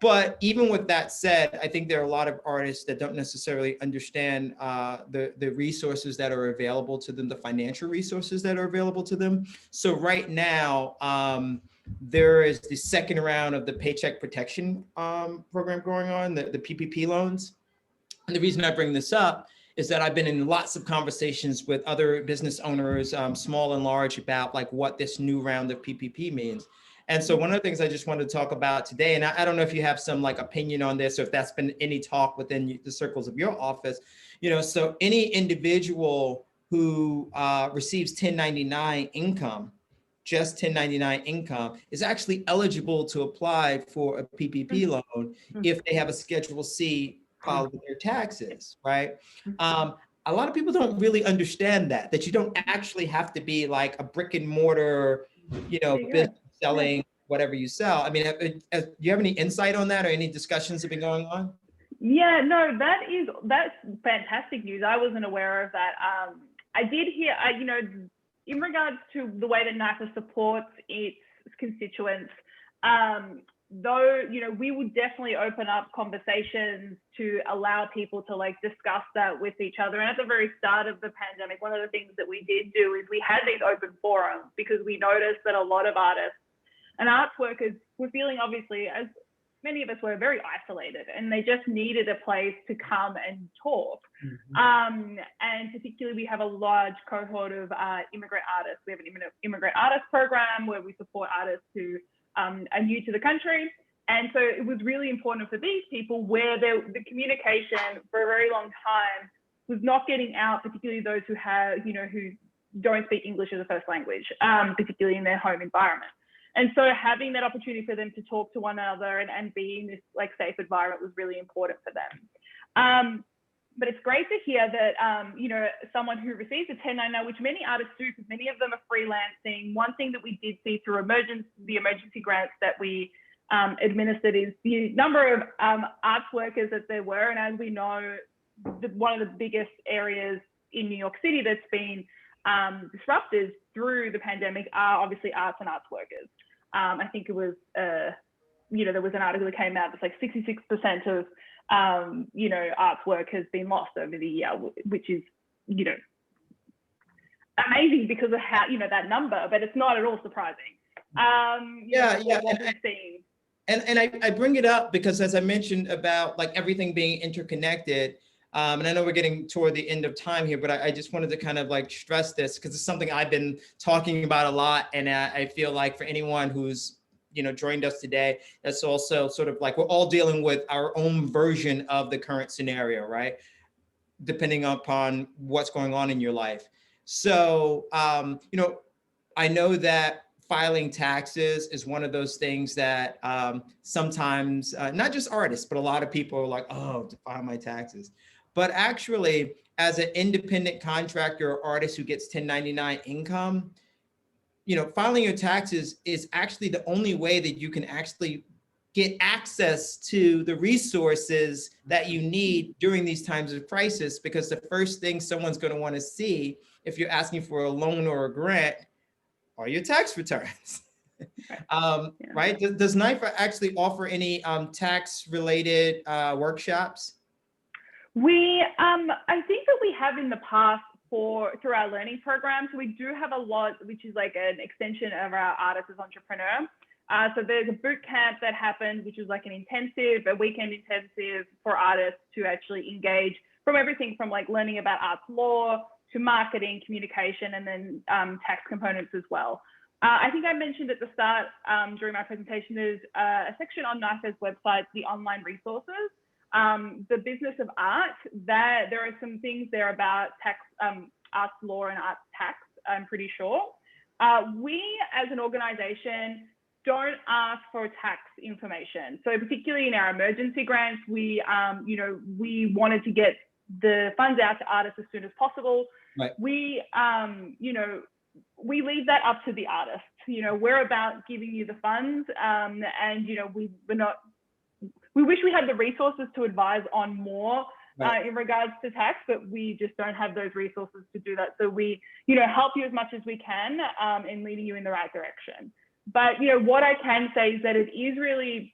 But even with that said, I think there are a lot of artists that don't necessarily understand the resources that are available to them, the financial resources that are available to them. So right now, there is the second round of the Paycheck Protection program going on, the PPP loans. And the reason I bring this up is that I've been in lots of conversations with other business owners, small and large, about like what this new round of PPP means. And so one of the things I just wanted to talk about today, and I don't know if you have some like opinion on this or if that's been any talk within the circles of your office, so any individual who receives 1099 income, just 1099 income, is actually eligible to apply for a PPP loan if they have a Schedule C filed with their taxes, right? A lot of people don't really understand that you don't actually have to be like a brick and mortar, business selling whatever you sell. I mean, do you have any insight on that or any discussions have been going on? Yeah, no, that's fantastic news. I wasn't aware of that. I did hear, in regards to the way that NYFA supports its constituents, though, we would definitely open up conversations to allow people to like discuss that with each other. And at the very start of the pandemic, one of the things that we did do is we had these open forums because we noticed that a lot of artists and arts workers were feeling, obviously, as many of us were, very isolated, and they just needed a place to come and talk. And particularly, we have a large cohort of immigrant artists. We have an immigrant artist program where we support artists who are new to the country. And so it was really important for these people where the communication for a very long time was not getting out, particularly those who have, who don't speak English as a first language, particularly in their home environment. And so having that opportunity for them to talk to one another and be in this like safe environment was really important for them. But it's great to hear that, someone who receives a 1099, which many artists do, because many of them are freelancing. One thing that we did see through the emergency grants that we administered is the number of arts workers that there were. And as we know, one of the biggest areas in New York City that's been disrupted through the pandemic are obviously arts and arts workers. I think it was, there was an article that came out that's like 66% of arts work has been lost over the year, which is, amazing because of how, that number, but it's not at all surprising. And I bring it up because, as I mentioned about like everything being interconnected, and I know we're getting toward the end of time here, but I just wanted to kind of like stress this because it's something I've been talking about a lot. And I feel like for anyone who's, joined us today, that's also sort of like we're all dealing with our own version of the current scenario, right? Depending upon what's going on in your life. So, I know that filing taxes is one of those things that sometimes, not just artists, but a lot of people are like, oh, to file my taxes. But actually, as an independent contractor or artist who gets 1099 income, filing your taxes is actually the only way that you can actually get access to the resources that you need during these times of crisis, because the first thing someone's going to want to see if you're asking for a loan or a grant are your tax returns. Right? Does NYFA actually offer any tax-related workshops? I think that we have in the past through our learning programs. We do have a lot, which is like an extension of our Artist as Entrepreneur. So there's a boot camp that happened, which is like a weekend intensive for artists to actually engage from everything from like learning about arts law to marketing, communication, and then tax components as well. I think I mentioned at the start during my presentation, there's a section on NYFA's website, the online resources. The business of art, that there are some things there about tax, arts law and arts tax, I'm pretty sure. We as an organization don't ask for tax information. So particularly in our emergency grants, we, we wanted to get the funds out to artists as soon as possible. Right. We, we leave that up to the artists. We're about giving you the funds, and we wish we had the resources to advise on more in regards to tax, but we just don't have those resources to do that. So we, help you as much as we can in leading you in the right direction. But, what I can say is that it is really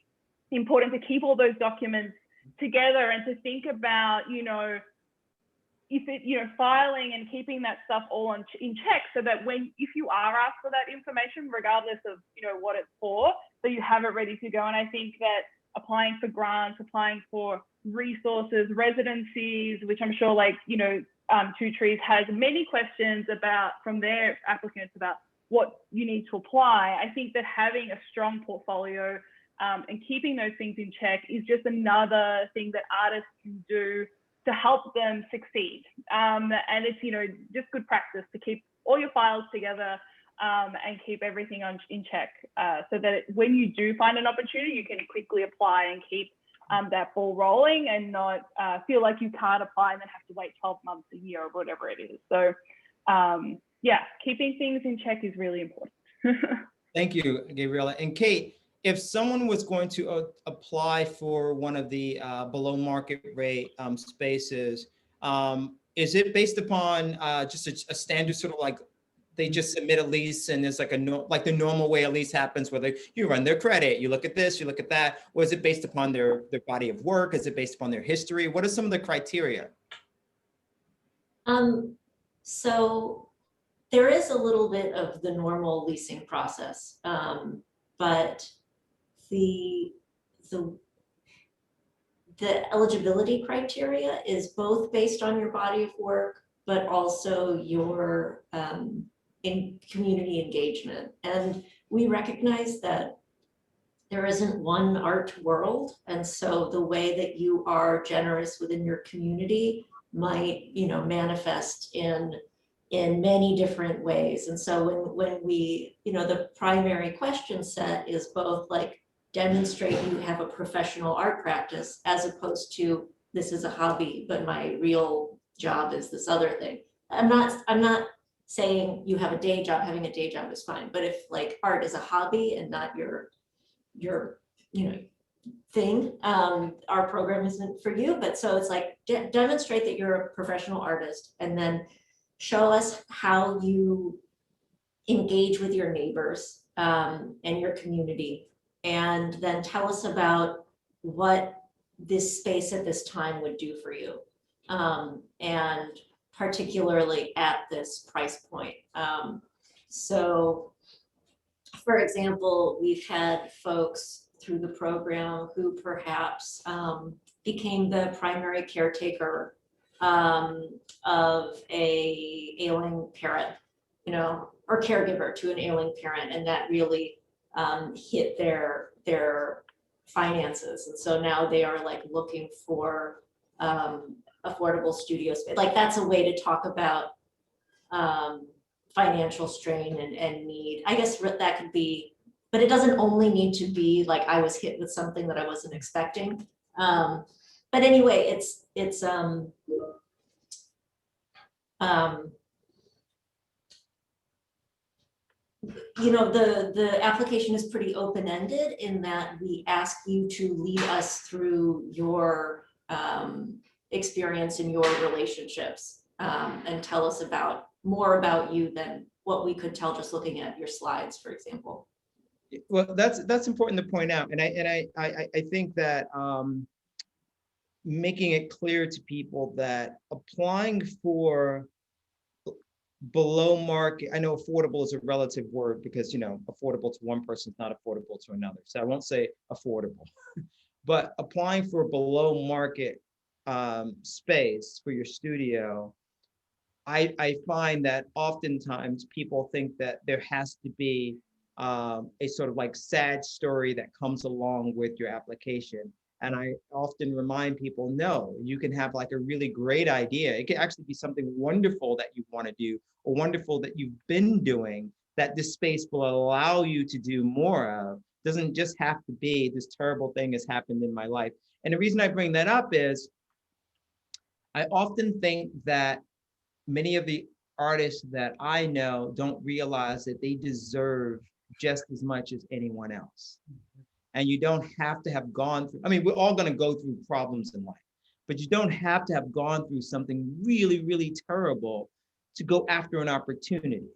important to keep all those documents together and to think about, if it, filing and keeping that stuff all in check, so that if you are asked for that information, regardless of, what it's for, so you have it ready to go. And I think that applying for grants, applying for resources, residencies, which I'm sure Two Trees has many questions from their applicants about what you need to apply. I think that having a strong portfolio and keeping those things in check is just another thing that artists can do to help them succeed. And it's, just good practice to keep all your files together and keep everything in check so that when you do find an opportunity, you can quickly apply and keep that ball rolling and not feel like you can't apply and then have to wait 12 months, a year, or whatever it is. So yeah, keeping things in check is really important. Thank you, Gabriella. And Kate, if someone was going to apply for one of the below market rate spaces, is it based upon just a standard sort of like they just submit a lease and it's like the normal way a lease happens, where you run their credit, you look at this, you look at that? Or is it based upon their body of work? Is it based upon their history? What are some of the criteria? So there is a little bit of the normal leasing process, but the eligibility criteria is both based on your body of work, but also your in community engagement. And we recognize that there isn't one art world. And so the way that you are generous within your community might, manifest in many different ways. And so when we, the primary question set is both like demonstrate you have a professional art practice, as opposed to this is a hobby, but my real job is this other thing. I'm not saying you have a day job, having a day job is fine, but if like art is a hobby and not your thing, our program isn't for you. But so it's like demonstrate that you're a professional artist, and then show us how you engage with your neighbors and your community, and then tell us about what this space at this time would do for you, and particularly at this price point. So for example, we've had folks through the program who perhaps became the primary caretaker of a ailing parent, or caregiver to an ailing parent, and that really hit their finances. And so now they are like looking for affordable studio space. Like that's a way to talk about financial strain and need. I guess that could be, but it doesn't only need to be like I was hit with something that I wasn't expecting. But anyway, it's the application is pretty open-ended in that we ask you to lead us through your experience in your relationships, and tell us more about you than what we could tell just looking at your slides, for example. Well, that's important to point out, and I think that making it clear to people that applying for below market, I know affordable is a relative word because affordable to one person is not affordable to another, so I won't say affordable, but applying for below market space for your studio, I find that oftentimes people think that there has to be a sort of like sad story that comes along with your application. And I often remind people, no, you can have like a really great idea. It could actually be something wonderful that you want to do, or wonderful that you've been doing, that this space will allow you to do more of. Doesn't just have to be this terrible thing has happened in my life. And the reason I bring that up is I often think that many of the artists that I know don't realize that they deserve just as much as anyone else. And you don't have to have gone through, I mean, we're all going to go through problems in life, but you don't have to have gone through something really, really terrible to go after an opportunity,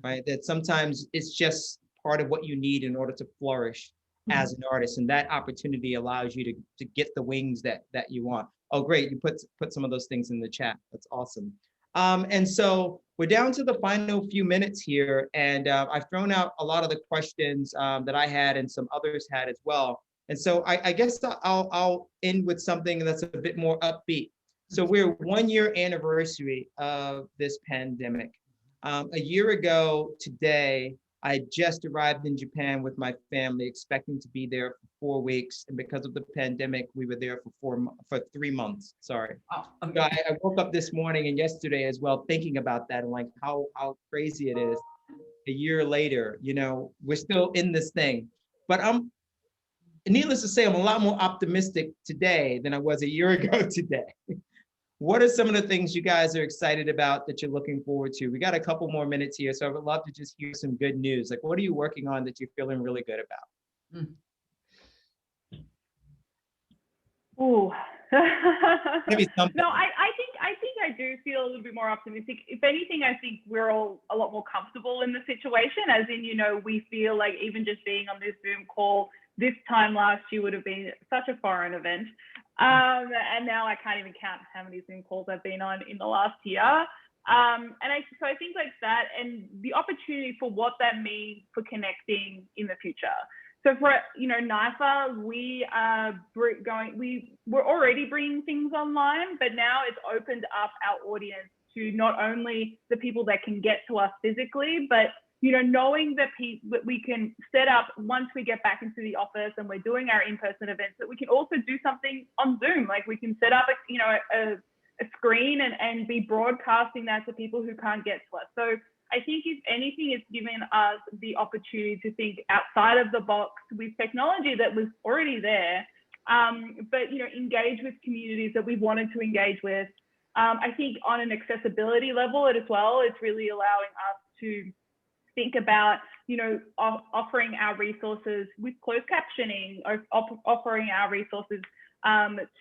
right? That sometimes it's just part of what you need in order to flourish as an artist. And that opportunity allows you to get the wings that you want. Oh, great. You put some of those things in the chat. That's awesome. And so we're down to the final few minutes here, and I've thrown out a lot of the questions that I had and some others had as well. And so I guess I'll end with something that's a bit more upbeat. So we're 1 year anniversary of this pandemic. A year ago today, I just arrived in Japan with my family, expecting to be there for 4 weeks. And because of the pandemic, we were there for 3 months, sorry. Oh, So I woke up this morning and yesterday as well, thinking about that and like how crazy it is. A year later, you know, we're still in this thing. But needless to say, I'm a lot more optimistic today than I was a year ago today. What are some of the things you guys are excited about that you're looking forward to? We got a couple more minutes here, so I would love to just hear some good news. Like, what are you working on that you're feeling really good about? Ooh. Maybe something. No, I think I do feel a little bit more optimistic. If anything, I think we're all a lot more comfortable in the situation, as in, you know, we feel like even just being on this Zoom call this time last year would have been such a foreign event. And now I can't even count how many Zoom calls I've been on in the last year. So I think like that, and the opportunity for what that means for connecting in the future. So for, you know, NYFA, we're already bringing things online, but now it's opened up our audience to not only the people that can get to us physically, but, you know, knowing that we can set up once we get back into the office and we're doing our in-person events, that we can also do something on Zoom. Like we can set up, a screen and be broadcasting that to people who can't get to us. So I think if anything, it's given us the opportunity to think outside of the box with technology that was already there, but, you know, engage with communities that we wanted to engage with. I think on an accessibility level as well, it's really allowing us to think about, you know, offering our resources with closed captioning, or offering our resources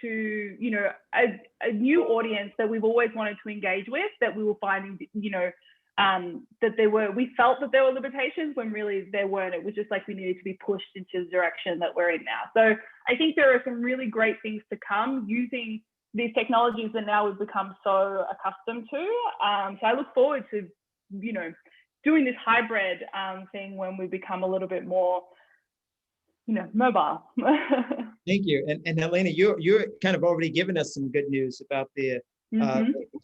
to, you know, a new audience that we've always wanted to engage with, that we were finding, you know, that we felt that there were limitations when really there weren't. It was just like we needed to be pushed into the direction that we're in now. So I think there are some really great things to come using these technologies that now we've become so accustomed to. So I look forward to, you know, doing this hybrid thing when we become a little bit more, you know, mobile. Thank you. And Helena, you're kind of already given us some good news about the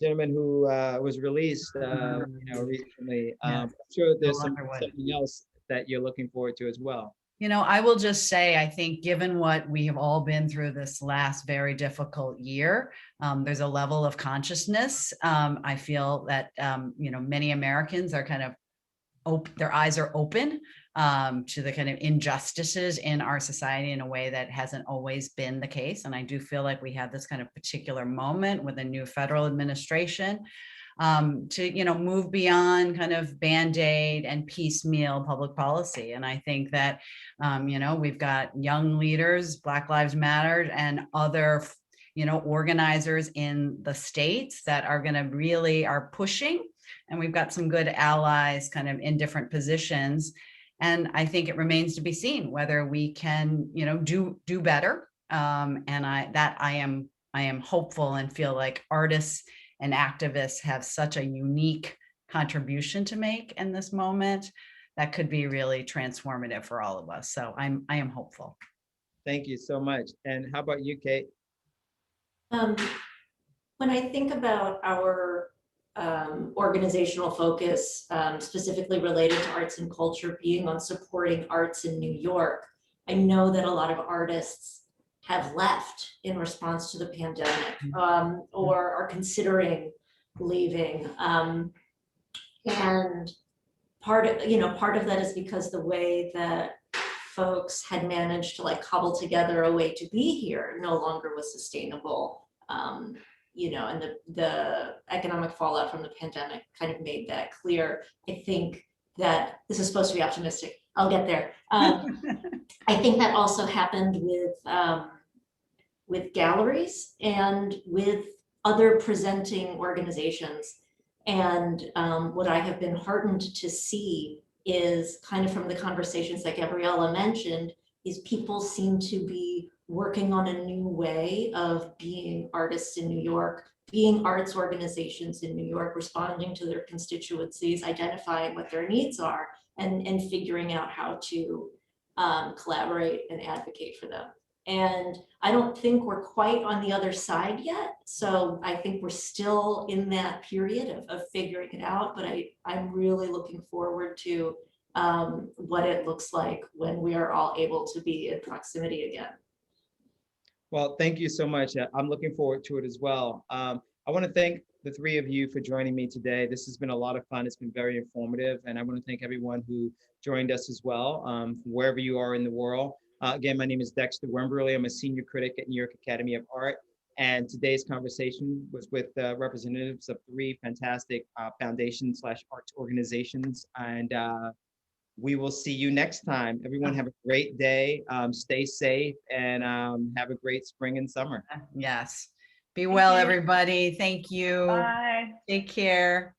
gentleman who was released, you know, recently. I'm sure there's something else that you're looking forward to as well. You know, I will just say, I think given what we have all been through this last very difficult year, there's a level of consciousness. I feel that, you know, many Americans are kind of their eyes are open to the kind of injustices in our society in a way that hasn't always been the case. And I do feel like we have this kind of particular moment with a new federal administration to, you know, move beyond kind of Band-Aid and piecemeal public policy. And I think that, you know, we've got young leaders, Black Lives Matter, and other, you know, organizers in the states that are going to really are pushing. And we've got some good allies kind of in different positions. And I think it remains to be seen whether we can, you know, do better. And I am hopeful and feel like artists and activists have such a unique contribution to make in this moment that could be really transformative for all of us. So I am hopeful. Thank you so much. And how about you, Kate? When I think about our organizational focus, specifically related to arts and culture, being on supporting arts in New York. I know that a lot of artists have left in response to the pandemic, or are considering leaving. And part of that is because the way that folks had managed to like cobble together a way to be here no longer was sustainable. And the economic fallout from the pandemic kind of made that clear. I think that this is supposed to be optimistic. I'll get there. I think that also happened with galleries and with other presenting organizations. And what I have been heartened to see is kind of from the conversations that Gabriella mentioned, is people seem to be working on a new way of being artists in New York, being arts organizations in New York, responding to their constituencies, identifying what their needs are, and figuring out how to collaborate and advocate for them. And I don't think we're quite on the other side yet. So I think we're still in that period of figuring it out, but I'm really looking forward to what it looks like when we are all able to be in proximity again. Well, thank you so much. I'm looking forward to it as well. I want to thank the three of you for joining me today. This has been a lot of fun. It's been very informative. And I want to thank everyone who joined us as well, from wherever you are in the world. Again, my name is Dexter Wemberly. I'm a senior critic at New York Academy of Art. And today's conversation was with representatives of three fantastic foundation/arts organizations. And we will see you next time. Everyone have a great day. Stay safe and have a great spring and summer. Yes. Be well, everybody. Thank you. Bye. Take care.